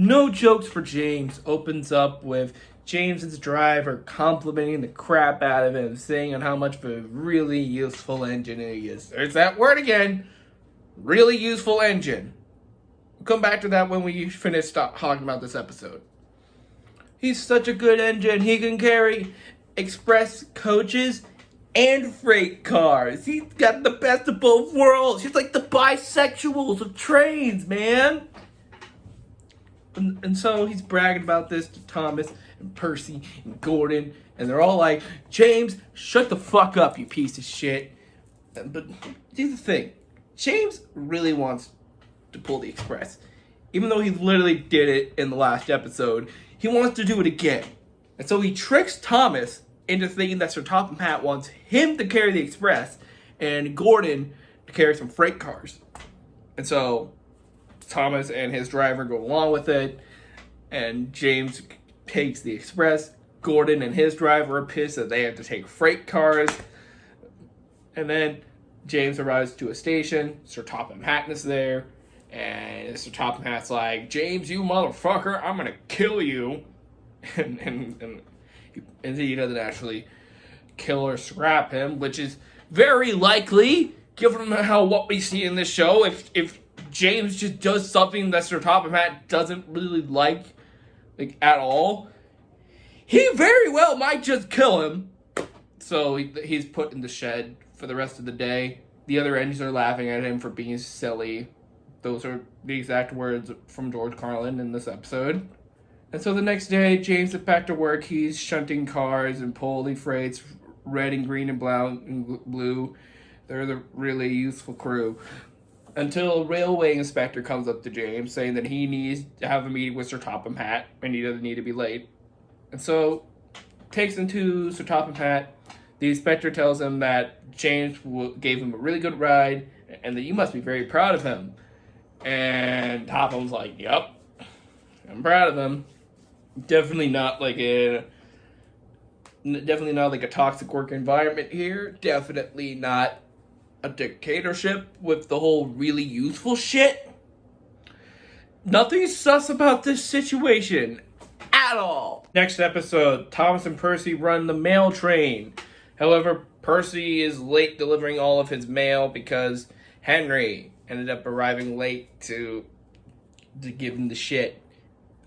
No Jokes for James opens up with James's driver complimenting the crap out of him, saying on how much of a really useful engine he is. There's that word again. Really useful engine. We'll come back to that when we finish talking about this episode. He's such a good engine. He can carry express coaches and freight cars. He's got the best of both worlds. He's like the bisexuals of trains, man. And so he's bragging about this to Thomas and Percy and Gordon. And they're all like, James, shut the fuck up, you piece of shit. But here's the thing. James really wants to pull the express. Even though he literally did it in the last episode, he wants to do it again. And so he tricks Thomas into thinking that Sir Topham Hatt wants him to carry the express and Gordon to carry some freight cars. And so Thomas and his driver go along with it, and James takes the express. Gordon and his driver are pissed that they have to take freight cars. And then James arrives to a station. Sir Topham Hatt is there. And Sir Topham Hatt's like, James, you motherfucker, I'm going to kill you. And he doesn't actually kill or scrap him, which is very likely, given what we see in this show. If James just does something that Sir Topham Hatt doesn't really like at all, he very well might just kill him. So he's put in the shed for the rest of the day. The other engines are laughing at him for being silly. Those are the exact words from George Carlin in this episode. And so the next day, James is back to work. He's shunting cars and pulling freights, red and green and blue. They're the really useful crew. Until a railway inspector comes up to James saying that he needs to have a meeting with Sir Topham Hatt and he doesn't need to be late. And so takes him to Sir Topham Hatt. The inspector tells him that James gave him a really good ride and that you must be very proud of him. And Topham's like, yep, I'm proud of him. Definitely not like a toxic work environment here. Definitely not a dictatorship with the whole really useful shit. Nothing sus about this situation at all. Next episode, Thomas and Percy run the mail train. However, Percy is late delivering all of his mail because Henry ended up arriving late to give him the shit.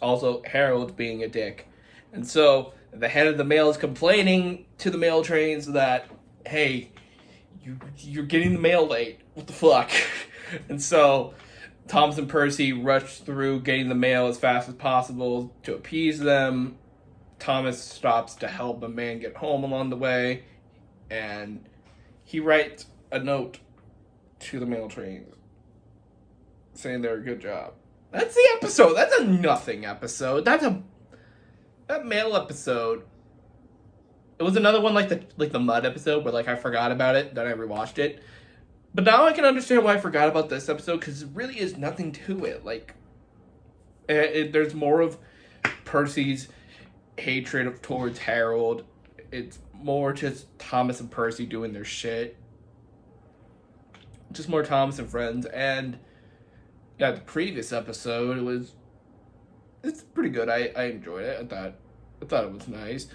Also, Harold being a dick. And so the head of the mail is complaining to the mail trains that, hey, you're getting the mail late. What the fuck? And so Thomas and Percy rush through getting the mail as fast as possible to appease them. Thomas stops to help a man get home along the way. And he writes a note to the mail trains saying they're a good job. That's the episode. That's a nothing episode. That mail episode. It was another one like the mud episode where I forgot about it, then I rewatched it. But now I can understand why I forgot about this episode because it really is nothing to it. There's more of Percy's hatred towards Harold. It's more just Thomas and Percy doing their shit. Just more Thomas and friends. And yeah, the previous episode it's pretty good. I enjoyed it. I thought it was nice.